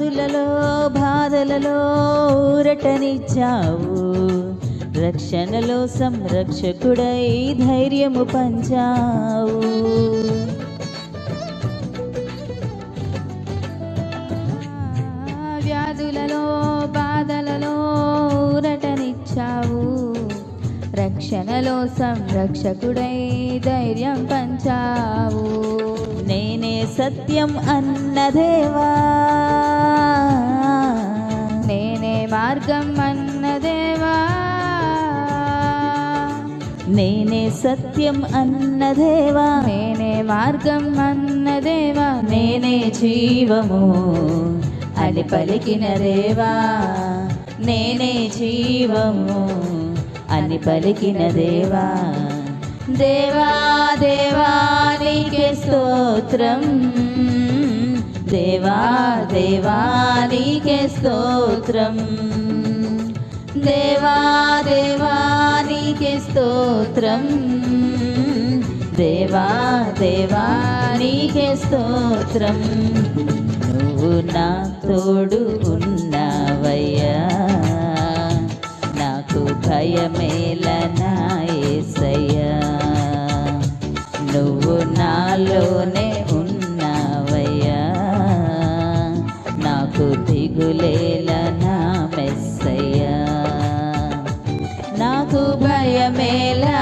వ్యాధులలో బాధలలో ఊరటనిచ్చావు, రక్షణలో సంరక్షకుడై ధైర్యము పంచావు. వ్యాధులలో బాధలలో ఊరటనిచ్చావు, రక్షణలో సంరక్షకుడై ధైర్యం పంచావు. నేనే సత్యం అన్న దేవా, నేనే మార్గం అన్న దేవా, నేనే సత్యం అన్న దేవా, నేనే మార్గం అన్న దేవా, నేనే జీవము అని పలికిన దేవా, నేనే జీవము అని పలికిన దేవా. దేవా దేవా నీకే స్తోత్రం, దేవా దేవా నీకే స్తోత్రం, దేవా దేవా నీకే స్తోత్రం, దేవా దేవా నీకే స్తోత్రం. నువ్వు నా తోడు ఉన్నావయ్యా, నాకు భయమేల నా యేసయ్యా. నువ్వు నాలోనే ఉన్నావయ్యా, నాకు దిగులేల నా మెస్సయ్యా. నాకు భయమేలా,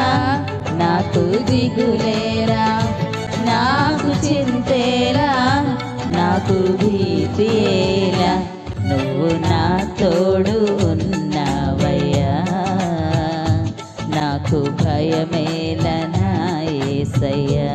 నాకు దిగులేలా, నాకు చింతేలా, నాకు భీతియేలా, నువ్వు నా తోడు ఉన్నావయ్యా, నాకు భయమేల నా యేసయ్యా.